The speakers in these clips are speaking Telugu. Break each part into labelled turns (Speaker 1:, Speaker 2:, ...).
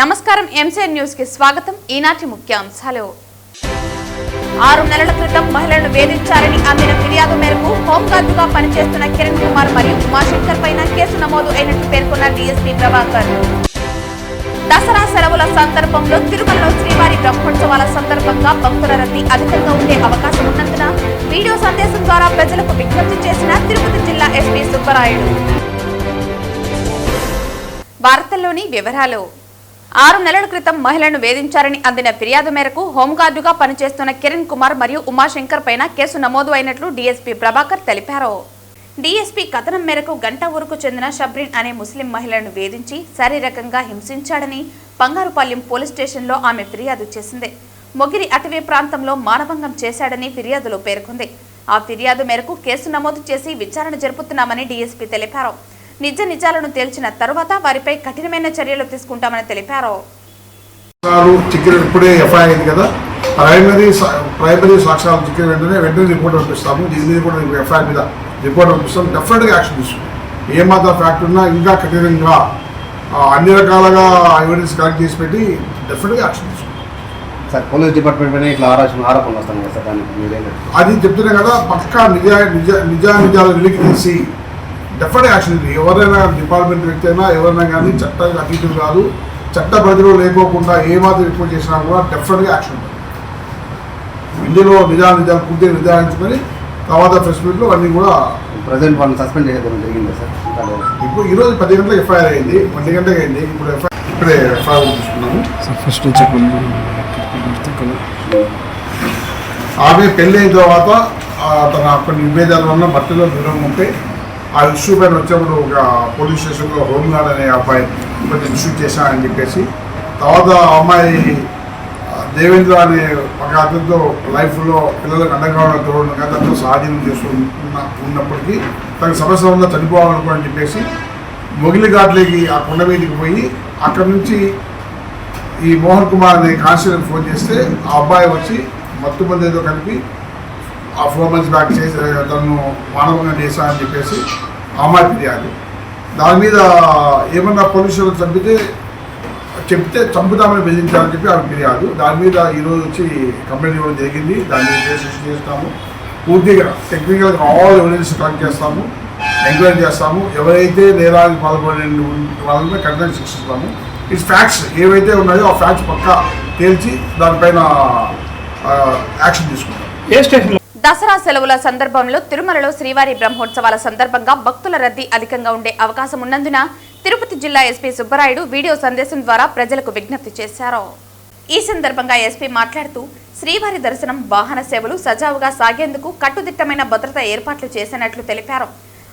Speaker 1: నమస్కారం ఎంసీఎన్ న్యూస్ కి స్వాగతం. ఈనాటి ముఖ్యాంశాలు. 6 నెలల క్రితం మహిళలను వేధించారని అందిన ఫిర్యాదు మేరకు హోంగార్డుగా పనిచేస్తున్న కిరణ్ కుమార్ మరియు ఉమాశంకర్ పైన కేసు నమోదు అయినట్లు పేర్కొన్న డీఎస్పీ ప్రభాకర్. దసరా సెలవుల సందర్భంలో తిరుమలలో శ్రీవారి బ్రహ్మోత్సవాల సందర్భంగా భక్తుల రద్దీ అధికంగా ఉండే అవకాశం ఉన్నందున వీడియో సందేశం ద్వారా ప్రజలకు విజ్ఞప్తి చేసిన తిరుపతి జిల్లా ఎస్పీ సుబ్బరాయుడు. వార్తల్లోని వివరాలు. 6 నెలల క్రితం మహిళలను వేధించారని అందిన ఫిర్యాదు మేరకు హోంగార్డుగా పనిచేస్తున్న కిరణ్ కుమార్ మరియు ఉమాశంకర్ పైన కేసు నమోదు అయినట్లు డీఎస్పీ ప్రభాకర్ తెలిపారు. డీఎస్పీ కథనం మేరకు గంట ఊరుకు చెందిన షబ్రీన్ అనే ముస్లిం మహిళను వేధించి శారీరకంగా హింసించాడని బంగారుపాలెం పోలీస్ స్టేషన్లో ఆమె ఫిర్యాదు చేసింది. మొగిరి అటవీ ప్రాంతంలో మానభంగం చేశాడని ఫిర్యాదులో పేర్కొంది. ఆ ఫిర్యాదు మేరకు కేసు నమోదు చేసి విచారణ జరుపుతున్నామని డీఎస్పీ తెలిపారు. నిజాలను తేల్చిన తరువాత వారిపై కఠినమైన చర్యలు తీసుకుంటామని తెలిపారు.
Speaker 2: ప్రైమరీ సాక్ష్యాలు చిక్కిన వెంటనే రిపోర్ట్ పంపిస్తాము. దీని మీద కూడా ఎఫ్ఐఆర్ మీద రిపోర్ట్ పంపిస్తాము. డెఫినెట్గా యాక్షన్ తీసుకుంటాం. ఏమాత్రం ఫ్యాక్ట్ ఉన్నా ఇంకా కఠినంగా అన్ని రకాలుగా ఎవిడెన్స్ కలెక్ట్ చేసి పెట్టి డెఫినెట్గా యాక్షన్ తీసుకుంటాం.
Speaker 3: సార్ పోలీస్ డిపార్ట్మెంట్ పైన ఇట్లా ఆరోపణలు వస్తాను కదా సార్, దానికి
Speaker 2: అది చెప్తున్నా కదా, పక్కా నిజాలు వెలికి తీసి డెఫినెట్ యాక్షన్. ఎవరైనా డిపార్ట్మెంట్ వ్యక్తి అయినా ఎవరైనా కానీ చట్టానికి అతీతులు కాదు. చట్ట పరిధిలో లేకోకుండా ఏమాత్రం రిపోర్ట్ చేసినా కూడా డెఫినెట్గా యాక్షన్ ఉంటుంది. ఇందులో నిజాలు పూర్తిగా నిర్ధారించుకొని తర్వాత ప్రెస్ మీట్లో అన్నీ కూడా
Speaker 3: ప్రజెంట్ వాళ్ళని సస్పెండ్ చేయడం జరిగింది సార్.
Speaker 2: ఇప్పుడు ఈరోజు 10 గంటలకు ఎఫ్ఐఆర్ అయింది, 1 గంటలకు అయింది. ఇప్పుడు ఇప్పుడే ఎఫ్ఐఆర్ తీసుకున్నాము. ఆమె పెళ్ళి అయిన తర్వాత తన కొన్ని విభేదాల వల్ల భర్తలో దూరం ఉంటే ఆ ఇష్యూ పైన వచ్చినప్పుడు ఒక పోలీస్ స్టేషన్లో హోంగార్డ్ అనే అబ్బాయి కొంచెం ఇష్యూ చేశానని చెప్పేసి తర్వాత అమ్మాయి దేవేంద్ర అనే ఒక అతనితో లైఫ్లో పిల్లలకు అండగా తోడడం కానీ దాంతో సాధీనం ఉన్నప్పటికీ తనకు సమస్య వల్ల చనిపోవాలనుకోని చెప్పేసి మొగిలి ఘాట్లోకి ఆ కొండ మీదకి పోయి అక్కడి నుంచి ఈ మోహన్ కుమార్ అనే కానిస్టేబుల్ ఫోన్ చేస్తే ఆ అబ్బాయి వచ్చి మత్తుమంది ఏదో కలిపి ఆ 4 months బ్యాక్ చేసి తను మానవంగా చేశానని చెప్పేసి అమ్మాయి ఫిర్యాదు. దాని మీద ఏమన్నా పోలీసులు చెప్తే చంపుతామని బెదిరించాలని చెప్పి ఆమె ఫిర్యాదు. దాని మీద ఈరోజు వచ్చి కంప్లైంట్ ఇవ్వడం జరిగింది. దాని మీద కేసు చేస్తాము. పూర్తిగా టెక్నికల్గా ఆల్ ఎవిడెన్స్ కలెక్ట్ చేస్తాము, ఎంక్వైరీ చేస్తాము. ఎవరైతే నేరానికి పాల్పడిన వాళ్ళని కఠినంగా శిక్షిస్తాము. ఈ ఫ్యాక్ట్స్ ఏవైతే ఉన్నాయో ఆ ఫ్యాక్ట్స్ పక్కా తేల్చి దానిపైన యాక్షన్ తీసుకుంటాం.
Speaker 1: ఏ స్టేషన్ దసరా సెలవుల సందర్భంలో తిరుమలలో శ్రీవారి బ్రహ్మోత్సవాల సందర్భంగా భక్తుల రద్దీ అధికంగా ఉండే అవకాశం ఉన్నందున తిరుపతి జిల్లా ఎస్పీ సుబ్బరాయుడు వీడియో సందేశం ద్వారా ప్రజలకు విజ్ఞప్తి చేశారు. ఈ సందర్భంగా ఎస్పీ మాట్లాడుతూ శ్రీవారి దర్శనం, వాహన సేవలు సజావుగా సాగేందుకు కట్టుదిట్టమైన భద్రతా ఏర్పాట్లు చేసినట్లు తెలిపారు.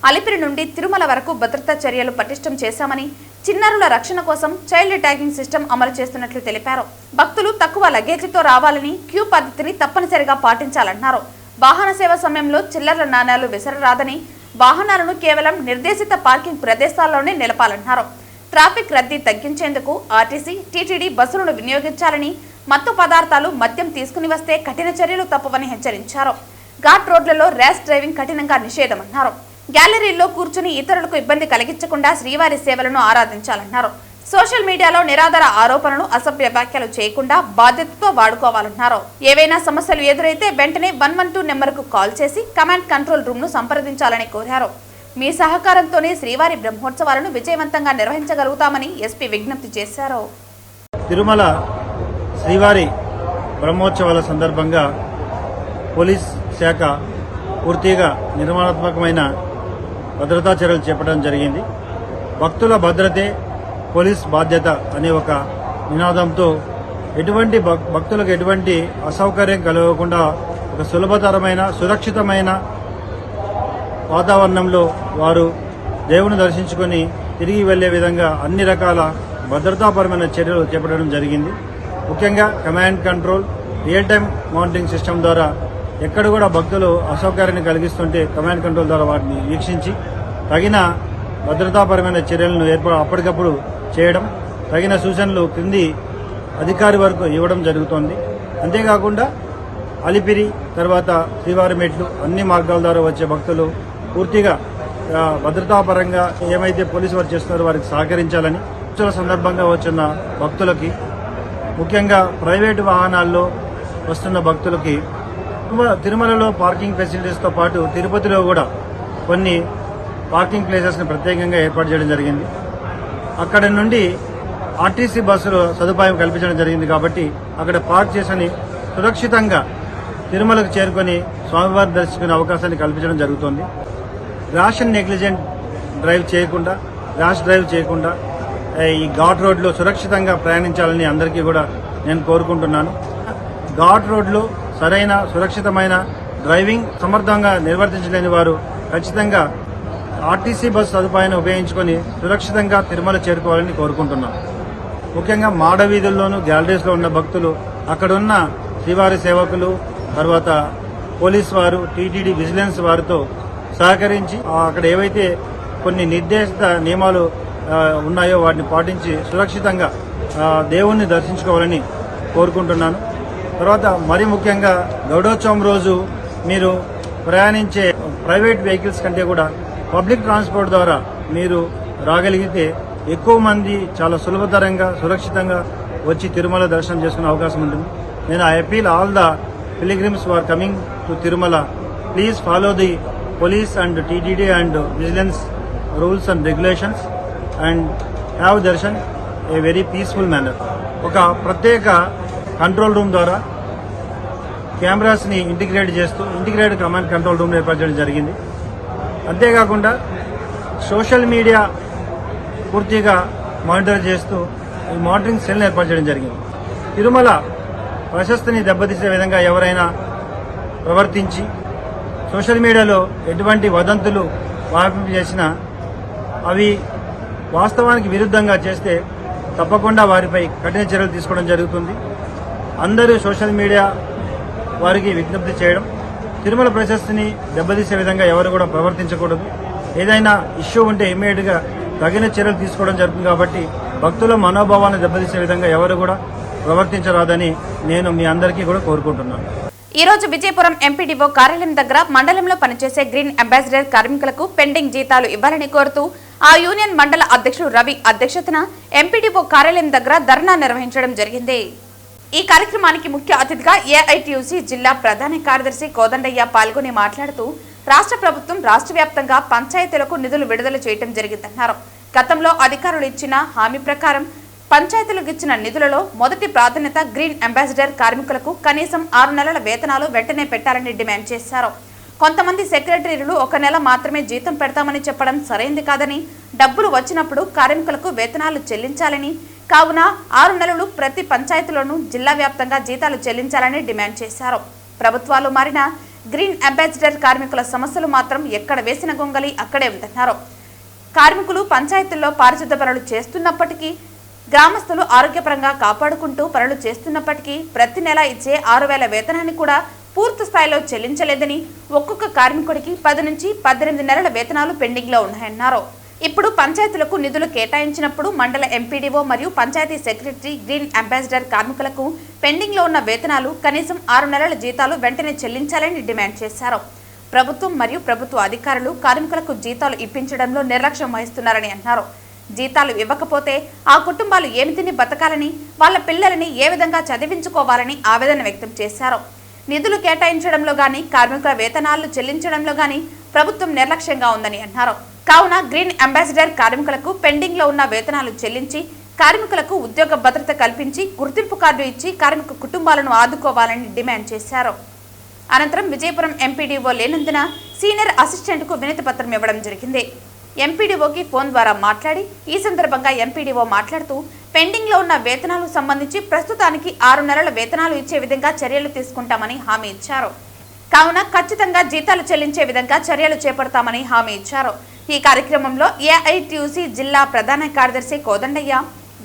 Speaker 1: అలిపిరి నుండి తిరుమల వరకు భద్రతా చర్యలు పటిష్టం చేశామని, చిన్నారుల రక్షణ కోసం చైల్డ్ ట్యాగింగ్ సిస్టమ్ అమలు చేస్తున్నట్లు తెలిపారు. భక్తులు తక్కువ లగేజీతో రావాలని, క్యూ పద్ధతిని తప్పనిసరిగా పాటించాలన్నారు. వాహన సేవ సమయంలో చిల్లర నాణ్యాలు విసరరాదని, వాహనాలను కేవలం నిర్దేశిత పార్కింగ్ ప్రదేశాల్లోనే నిలపాలన్నారు. ట్రాఫిక్ రద్దీ తగ్గించేందుకు ఆర్టీసీ, టీటీడీ బస్సులను వినియోగించాలని, మత్తు పదార్థాలు, మద్యం తీసుకుని వస్తే కఠిన చర్యలు తప్పవని హెచ్చరించారు. ఘాట్ రోడ్లలో ర్యాష్ డ్రైవింగ్ కఠినంగా నిషేధమన్నారు. గ్యాలరీల్లో కూర్చుని ఇతరులకు ఇబ్బంది కలిగించకుండా శ్రీవారి సేవలను ఆరాధించాలన్నారు. సోషల్ మీడియాలో నిరాధార ఆరోపణలు, అసభ్య వ్యాఖ్యలు చేయకుండా బాధ్యతతో వాడుకోవాలన్నారు. ఏవైనా సమస్యలు ఎదురైతే వెంటనే 112 నెంబర్కు కాల్ చేసి కమాండ్ కంట్రోల్ రూమ్ ను సంప్రదించాలని కోరారు. మీ సహకారంతోనే శ్రీవారి బ్రహ్మోత్సవాలను విజయవంతంగా నిర్వహించగలుగుతామని ఎస్పీ విజ్ఞప్తి చేశారు.
Speaker 4: తిరుమల శ్రీవారి బ్రహ్మోత్సవాల సందర్భంగా పోలీస్ శాఖ పూర్తిగా నిర్మాణాత్మకమైన భద్రతా చర్యలు చేపట్టడం జరిగింది. భక్తుల భద్రతే పోలీస్ బాధ్యత అనే ఒక నినాదంతో భక్తులకు ఎటువంటి అసౌకర్యం కలగకుండా ఒక సులభతరమైన, సురక్షితమైన వాతావరణంలో వారు దేవుని దర్శించుకొని తిరిగి వెళ్లే విధంగా అన్ని రకాల భద్రతాపరమైన చర్యలు చేపట్టడం జరిగింది. ముఖ్యంగా command control, real time monitoring system ద్వారా ఎక్కడ కూడా భక్తులు అసౌకర్యాన్ని కలిగిస్తుంటే కమాండ్ కంట్రోల్ ద్వారా వాటిని వీక్షించి తగిన భద్రతాపరమైన చర్యలను అప్పటికప్పుడు చేయడం, తగిన సూచనలు క్రింది అధికారి వరకు ఇవ్వడం జరుగుతోంది. అంతేకాకుండా అలిపిరి తర్వాత శ్రీవారి మెట్లు అన్ని మార్గాల ద్వారా వచ్చే భక్తులు పూర్తిగా భద్రతాపరంగా ఏమైతే పోలీసు వారు చేస్తున్నారో వారికి సహకరించాలని, ఉత్సవ సందర్భంగా వచ్చిన భక్తులకి, ముఖ్యంగా ప్రైవేటు వాహనాల్లో వస్తున్న భక్తులకి తిరుమలలో పార్కింగ్ ఫెసిలిటీస్తో పాటు తిరుపతిలో కూడా కొన్ని పార్కింగ్ ప్లేసెస్ని ప్రత్యేకంగా ఏర్పాటు చేయడం జరిగింది. అక్కడ నుండి ఆర్టీసీ బస్సులు సదుపాయం కల్పించడం జరిగింది. కాబట్టి అక్కడ పార్క్ చేసుకుని సురక్షితంగా తిరుమలకు చేరుకొని స్వామివారిని దర్శించుకునే అవకాశాన్ని కల్పించడం జరుగుతోంది. ర్యాష్ అండ్ నెగ్లిజెంట్ డ్రైవ్ చేయకుండా ఈ ఘాట్ రోడ్లో సురక్షితంగా ప్రయాణించాలని అందరికీ కూడా నేను కోరుకుంటున్నాను. ఘాట్ రోడ్లో సరైన సురక్షితమైన డ్రైవింగ్ సమర్థంగా నిర్వర్తించలేని వారు ఖచ్చితంగా ఆర్టీసీ బస్సు సదుపాయాన్ని ఉపయోగించుకొని సురక్షితంగా తిరుమల చేరుకోవాలని కోరుకుంటున్నాను. ముఖ్యంగా మాడవీధుల్లోనూ గ్యాలరీస్లో ఉన్న భక్తులు, అక్కడున్న శ్రీవారి సేవకులు, తర్వాత పోలీస్ వారు, టీటీడీ విజిలెన్స్ వారితో సహకరించి అక్కడ ఏవైతే కొన్ని నిర్దేశిత నియమాలు ఉన్నాయో వాటిని పాటించి సురక్షితంగా దేవుణ్ణి దర్శించుకోవాలని కోరుకుంటున్నాను. తర్వాత మరీ ముఖ్యంగా గరుడోత్సవం రోజు మీరు ప్రయాణించే ప్రైవేట్ వెహికల్స్ కంటే కూడా పబ్లిక్ ట్రాన్స్పోర్ట్ ద్వారా మీరు రాగలిగితే ఎక్కువ మంది చాలా సులభతరంగా సురక్షితంగా వచ్చి తిరుమల దర్శనం చేసుకునే అవకాశం ఉంటుంది. నేను I appeal all the pilgrims who are coming to Tirumala, please follow the police and TTD and vigilance rules and regulations and have darshan a very peaceful manner. ఒక ప్రత్యేక కంట్రోల్ రూమ్ ద్వారా కెమెరాస్ని ఇంటిగ్రేటెడ్ కమాండ్ కంట్రోల్ రూమ్ ఏర్పాటు చేయడం జరిగింది. అంతేకాకుండా సోషల్ మీడియా పూర్తిగా మానిటర్ చేస్తూ ఈ మానిటరింగ్ సెల్ని ఏర్పాటు చేయడం జరిగింది. తిరుమల ప్రశస్తిని దెబ్బతీసే విధంగా ఎవరైనా ప్రవర్తించి సోషల్ మీడియాలో ఎటువంటి వదంతులు వ్యాపింప చేసినా అవి వాస్తవానికి విరుద్ధంగా చేస్తే తప్పకుండా వారిపై కఠిన చర్యలు తీసుకోవడం జరుగుతుంది. అందరూ సోషల్ మీడియా వారికి విజ్ఞప్తి చేయడం, తిరుమల ప్రశస్తిని దెబ్బతీసే విధంగా ఎవరు కూడా ప్రవర్తించకూడదు. ఏదైనా ఇష్యూ ఉంటే ఇమ్మీడియట్గా తగిన చర్యలు తీసుకోవడం జరుగుతుంది. కాబట్టి భక్తుల మనోభావాన్ని దెబ్బతీసే విధంగా ఎవరు కూడా ప్రవర్తించరాదని నేను మీ అందరికీ కూడా కోరుకుంటున్నాను.
Speaker 1: ఈ రోజు విజయపురం ఎంపీడీఓ కార్యాలయం దగ్గర మండలంలో పనిచేసే గ్రీన్ అంబాసిడర్ కార్మికులకు పెండింగ్ జీతాలు ఇవ్వాలని కోరుతూ ఆ యూనియన్ మండల అధ్యక్షుడు రవి అధ్యక్షతన ఎంపీడీఓ కార్యాలయం దగ్గర ధర్నా నిర్వహించడం జరిగింది. ఈ కార్యక్రమానికి ముఖ్య అతిథిగా ఏఐటీయూసీ జిల్లా ప్రధాన కార్యదర్శి కోదండయ్య పాల్గొని మాట్లాడుతూ రాష్ట్ర ప్రభుత్వం రాష్ట్ర వ్యాప్తంగా పంచాయతీలకు నిధులు విడుదల చేయడం జరిగిందన్నారు. గతంలో అధికారులు ఇచ్చిన హామీ ప్రకారం పంచాయతీలకు ఇచ్చిన నిధులలో మొదటి ప్రాధాన్యత గ్రీన్ అంబాసిడర్ కార్మికులకు కనీసం 6 నెలల వేతనాలు వెంటనే పెట్టాలని డిమాండ్ చేశారు. కొంతమంది సెక్రటరీలు 1 నెల మాత్రమే జీతం పెడతామని చెప్పడం సరైంది కాదని, డబ్బులు వచ్చినప్పుడు కార్మికులకు వేతనాలు చెల్లించాలని, కావున 6 నెలలు ప్రతి పంచాయతీలోనూ జిల్లా వ్యాప్తంగా జీతాలు చెల్లించాలని డిమాండ్ చేశారు. ప్రభుత్వాలు మారిన గ్రీన్ అంబాసిడర్ కార్మికుల సమస్యలు మాత్రం ఎక్కడ వేసిన గొంగలి అక్కడే ఉందన్నారు. కార్మికులు పంచాయతీల్లో పారిశుద్ధ పనులు చేస్తున్నప్పటికీ, గ్రామస్తులు ఆరోగ్యపరంగా కాపాడుకుంటూ పనులు చేస్తున్నప్పటికీ ప్రతి నెల ఇచ్చే 6,000 వేతనాన్ని కూడా పూర్తి స్థాయిలో చెల్లించలేదని, ఒక్కొక్క కార్మికుడికి 10 నుంచి 18 నెలల వేతనాలు పెండింగ్ లో ఉన్నాయన్నారు. ఇప్పుడు పంచాయతీలకు నిధులు కేటాయించినప్పుడు మండల ఎంపీడీఓ మరియు పంచాయతీ సెక్రటరీ గ్రీన్ అంబాసిడర్ కార్మికులకు పెండింగ్ లో ఉన్న వేతనాలు కనీసం 6 నెలల జీతాలు వెంటనే చెల్లించాలని డిమాండ్ చేశారు. ప్రభుత్వం మరియు ప్రభుత్వ అధికారులు కార్మికులకు జీతాలు ఇప్పించడంలో నిర్లక్ష్యం వహిస్తున్నారని అన్నారు. జీతాలు ఇవ్వకపోతే ఆ కుటుంబాలు ఏమి తిని బతకాలని, వాళ్ళ పిల్లలని ఏ విధంగా చదివించుకోవాలని ఆవేదన వ్యక్తం చేశారు. నిధులు కేటాయించడంలో గాని, కార్మికుల వేతనాలు చెల్లించడంలో గాని ప్రభుత్వం నిర్లక్ష్యంగా ఉందని అన్నారు. కావున గ్రీన్ అంబాసిడర్ కార్మికులకు పెండింగ్ లో ఉన్న వేతనాలు చెల్లించి, కార్మికులకు ఉద్యోగ భద్రత కల్పించి, గుర్తింపు కార్డు ఇచ్చి కార్మిక కుటుంబాలను ఆదుకోవాలని డిమాండ్ చేశారు. అనంతరం విజయపురం ఎంపీడీఓ లేనందున సీనియర్ అసిస్టెంట్ కు వినతి పత్రం ఇవ్వడం జరిగింది. ఎంపీడీఓకి ఫోన్ ద్వారా మాట్లాడి ఈ సందర్భంగా ఎంపీడీఓ మాట్లాడుతూ పెండింగ్ లో ఉన్న వేతనాలు సంబంధించి ప్రస్తుతానికి 6 నెలల వేతనాలు ఇచ్చే విధంగా చర్యలు తీసుకుంటామని హామీ ఇచ్చారు. కావున ఖచ్చితంగా జీతాలు చెల్లించే విధంగా చర్యలు చేపడతామని హామీ ఇచ్చారు. ఈ కార్యక్రమంలో ఏఐటీయూసీ జిల్లా ప్రధాన కార్యదర్శి Kodandaiah,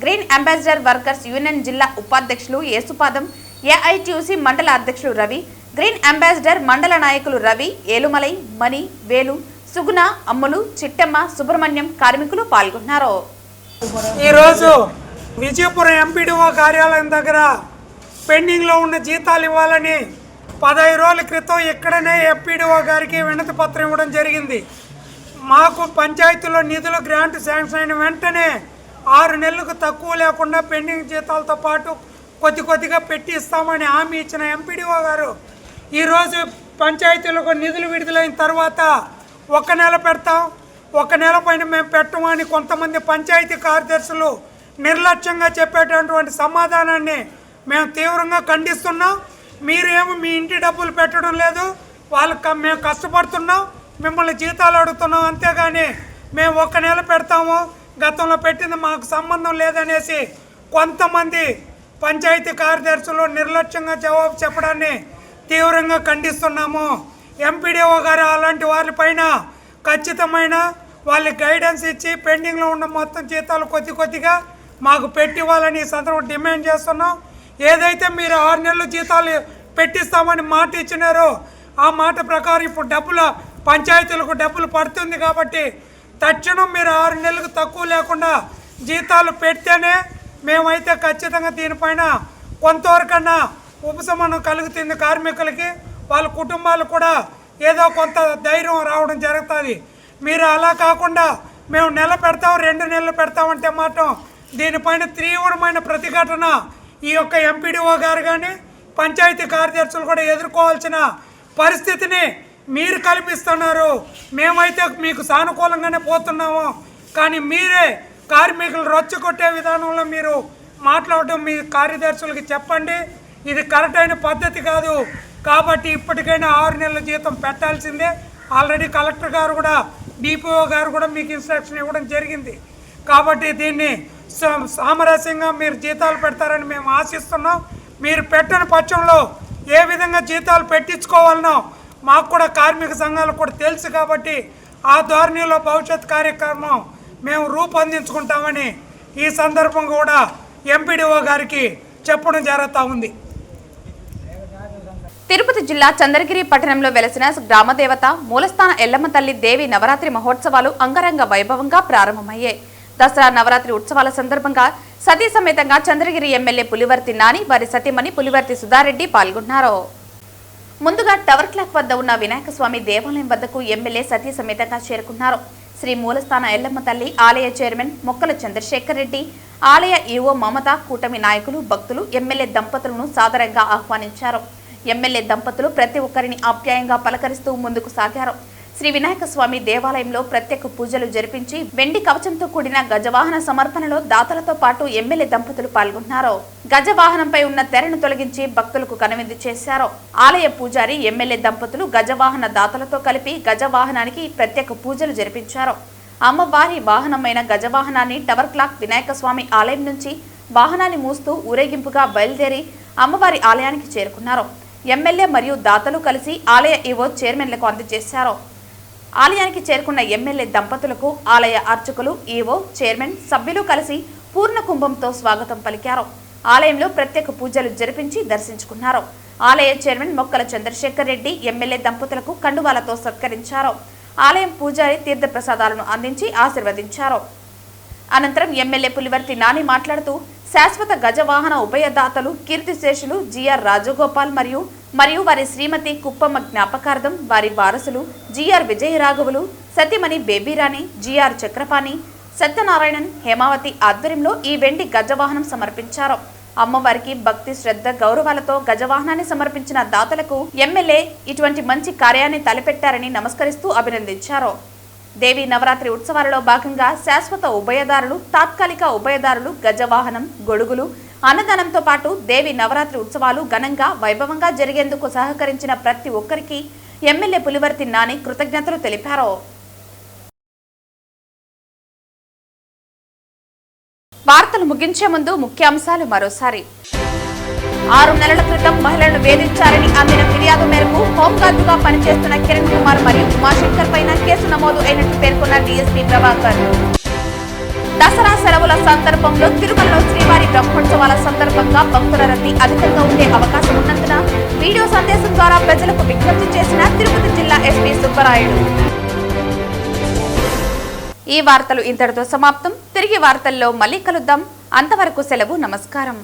Speaker 1: green ambassador workers union జిల్లా ఉపాధ్యక్షులు యేసుపాదం, ఏఐటీయూసీ మండల అధ్యక్షుడు రవి, గ్రీన్ అంబాసిడర్ మండల నాయకులు రవి, ఏలుమలై, మణి, వేలు, సుగుణ, అమ్ములు, చిట్టమ్మ, సుబ్రహ్మణ్యం కార్మికులు పాల్గొన్నారు.
Speaker 5: ఈరోజు విజయపురం ఎంపీడీఓ కార్యాలయం దగ్గర పెండింగ్లో ఉన్న జీతాలు ఇవ్వాలని 15 రోజుల క్రితం ఇక్కడనే ఎంపీడీఓ గారికి వినతి పత్రం ఇవ్వడం జరిగింది. మాకు పంచాయతీలో నిధులు గ్రాంట్ శాంక్షన్ అయిన వెంటనే 6 నెలలకు తక్కువ లేకుండా పెండింగ్ జీతాలతో పాటు కొద్దిగా పెట్టి ఇస్తామని హామీ ఇచ్చిన ఎంపీడీఓ గారు ఈరోజు పంచాయతీలకు నిధులు విడుదలైన తర్వాత 1 నెల పెడతాం, 1 నెల పైన మేము పెట్టమని కొంతమంది పంచాయతీ కార్యదర్శులు నిర్లక్ష్యంగా చెప్పేటటువంటి సమాధానాన్ని మేము తీవ్రంగా ఖండిస్తున్నాం. మీరేమో మీ ఇంటి డబ్బులు పెట్టడం లేదు, మేము కష్టపడుతున్నాం, మిమ్మల్ని జీతాలు అడుగుతున్నాం, అంతేగాని మేము 1 నెల పెడతాము, గతంలో పెట్టింది మాకు సంబంధం లేదనేసి కొంతమంది పంచాయతీ కార్యదర్శులు నిర్లక్ష్యంగా జవాబు చెప్పడాన్ని తీవ్రంగా ఖండిస్తున్నాము. ఎంపీడీఓ గారు అలాంటి వారిపైన ఖచ్చితమైన వాళ్ళకి గైడెన్స్ ఇచ్చి పెండింగ్లో ఉన్న మొత్తం జీతాలు కొద్దిగా మాకు పెట్టివ్వాలని ఈ సందర్భంగా డిమాండ్ చేస్తున్నాం. ఏదైతే మీరు 6 నెలలు జీతాలు పెట్టిస్తామని మాట ఇచ్చినారో ఆ మాట ప్రకారం ఇప్పుడు పంచాయతీలకు డబ్బులు పడుతుంది కాబట్టి తక్షణం మీరు 6 నెలలకు తక్కువ లేకుండా జీతాలు పెడితేనే మేమైతే ఖచ్చితంగా దీనిపైన కొంతవరకన్నా ఉపశమనం కలుగుతుంది. కార్మికులకి వాళ్ళ కుటుంబాలు కూడా ఏదో కొంత ధైర్యం రావడం జరుగుతుంది. మీరు అలా కాకుండా మేము నెల పెడతాం, 2 నెలలు పెడతామంటే మాత్రం దీనిపైన తీవ్రమైన ప్రతిఘటన ఈ యొక్క ఎంపీడీఓ గారు కానీ పంచాయతీ కార్యదర్శులు కూడా ఎదుర్కోవాల్సిన పరిస్థితిని మీరు కల్పిస్తున్నారు. మేమైతే మీకు సానుకూలంగానే పోతున్నాము, కానీ మీరే కార్మికులు రొచ్చగొట్టే విధానంలో మీరు మాట్లాడడం మీ కార్యదర్శులకి చెప్పండి. ఇది కరెక్ట్ అయిన పద్ధతి కాదు. కాబట్టి ఇప్పటికైనా 6 నెలల జీతం పెట్టాల్సిందే. ఆల్రెడీ కలెక్టర్ గారు కూడా డిపిఓ గారు కూడా మీకు ఇన్స్ట్రక్షన్ ఇవ్వడం జరిగింది. కాబట్టి దీన్ని సామరస్యంగా మీరు జీతాలు పెడతారని మేము ఆశిస్తున్నాం. మీరు పెట్టని పక్షంలో ఏ విధంగా జీతాలు పెట్టించుకోవాలనో మాకు కూడా కార్మిక సంఘాలు కూడా తెలుసు. కాబట్టి ఆ ధోరణిలో భవిష్యత్ కార్యక్రమం మేము రూపొందించుకుంటామని ఈ సందర్భం కూడా ఎంపీడీఓ గారికి చెప్పడం జరుగుతూ ఉంది.
Speaker 1: తిరుపతి జిల్లా చంద్రగిరి పట్టణంలో వెలసిన గ్రామదేవత మూలస్థాన ఎల్లమ్మ తల్లి దేవి నవరాత్రి మహోత్సవాలు అంగరంగ వైభవంగా ప్రారంభమయ్యాయి. దసరా నవరాత్రి ఉత్సవాల సందర్భంగా సతీ సమేతంగా చంద్రగిరి ఎమ్మెల్యే పులివర్తి నాని వారి సతీమణి పులివర్తి సుధారెడ్డి పాల్గొన్నారు. ముందుగా టవర్ క్లాక్ వద్ద ఉన్న వినాయక స్వామి దేవాలయం వద్దకు ఎమ్మెల్యే సతీ సమేతంగా చేరుకున్నారు. శ్రీ మూలస్థాన ఎల్లమ్మ తల్లి ఆలయ చైర్మన్ మొక్కల చంద్రశేఖర్ రెడ్డి, ఆలయ ఈవో మమత, కూటమి నాయకులు, భక్తులు ఎమ్మెల్యే దంపతులను సాదరంగా ఆహ్వానించారు. ఎమ్మెల్యే దంపతులు ప్రతి ఒక్కరిని ఆప్యాయంగా పలకరిస్తూ ముందుకు సాగారు. శ్రీ వినాయక స్వామి దేవాలయంలో ప్రత్యేక పూజలు జరిపించి వెండి కవచంతో కూడిన గజవాహన సమర్పణలో దాతలతో పాటు ఎమ్మెల్యే దంపతులు పాల్గొన్నారు. గజవాహనంపై ఉన్న తెరను తొలగించి భక్తులకు కనువిందు చేశారు. ఆలయ పూజారి ఎమ్మెల్యే దంపతులు గజవాహన దాతలతో కలిపి గజవాహనానికి ప్రత్యేక పూజలు జరిపించారు. అమ్మవారి వాహనమైన గజవాహనాన్ని టవర్ క్లాక్ వినాయక స్వామి ఆలయం నుంచి వాహనాన్ని మూస్తూ ఊరేగింపుగా బయలుదేరి అమ్మవారి ఆలయానికి చేరుకున్నారు. ఎమ్మెల్యే మరియు దాతలు కలిసి ఆలయ ఈవో చైర్మన్లకు అందజేశారు. ఆలయానికి చేరుకున్న ఎమ్మెల్యే దంపతులకు ఆలయ అర్చకులు, ఈవో, చైర్మన్, సభ్యులు కలిసి పూర్ణ కుంభంతో స్వాగతం పలికారు. ఆలయంలో ప్రత్యేక పూజలు జరిపించి దర్శించుకున్నారు. ఆలయ చైర్మన్ మొక్కల చంద్రశేఖర్ రెడ్డి ఎమ్మెల్యే దంపతులకు కండువాలతో సత్కరించారు. ఆలయం పూజారి తీర్థప్రసాదాలను అందించి ఆశీర్వదించారు. అనంతరం ఎమ్మెల్యే పులివర్తి నాని మాట్లాడుతూ శాశ్వత గజవాహన ఉభయదాతలు కీర్తిశేషులు జిఆర్ రాజగోపాల్ మరియు వారి శ్రీమతి కుప్పమ్మ జ్ఞాపకార్థం వారి వారసులు జిఆర్ విజయరాఘవులు, సతీమణి బేబీరాణి, జిఆర్ చక్రపాణి, సత్యనారాయణన్, హేమావతి ఆధ్వర్యంలో ఈ వెండి గజవాహనం సమర్పించారు. అమ్మవారికి భక్తి, శ్రద్ధ, గౌరవాలతో గజవాహనాన్ని సమర్పించిన దాతలకు ఎమ్మెల్యే ఇటువంటి మంచి కార్యాన్ని తలపెట్టారని నమస్కరిస్తూ అభినందించారు. దేవి నవరాత్రి ఉత్సవాలలో భాగంగా శాశ్వత ఉభయదారులు, తాత్కాలిక ఉభయదారులు, గజవాహనం, గొడుగులు, అన్నదానంతో పాటు దేవి నవరాత్రి ఉత్సవాలు ఘనంగా వైభవంగా జరిగేందుకు సహకరించిన ప్రతి ఒక్కరికి ఎమ్మెల్యే పులివర్తి నాని కృతజ్ఞతలు తెలిపారు. వార్తలు ముగించే ముందు ముఖ్యాంశాలు మరోసారి. 6 నెలల క్రితం మహిళలను వేధించారని అందిన ఫిర్యాదు మేరకు హోంగార్డుగా పనిచేస్తున్న కిరణ్ కుమార్ మరియు ఉమాశంకర్ పైన కేసు నమోదు అయినట్టు పేర్కొన్న డీఎస్పీ ప్రభాకర్. దసరా సెలవుల సందర్భంలో తిరుమలలో శ్రీవారి బ్రహ్మోత్సవాల సందర్భంగా భక్తుల రద్దీ అధికంగా ఉండే అవకాశం ఉన్నందున వీడియో సందేశం ద్వారా ప్రజలకు విజ్ఞప్తి చేసిన తిరుపతి జిల్లా ఎస్పీ సుబ్బరాయుడు. ఈ వార్తలు ఇంతటితో సమాప్తం. తిరిగి వార్తల్లో మళ్ళీ కలుద్దాం. అంతవరకు సెలవు. నమస్కారం.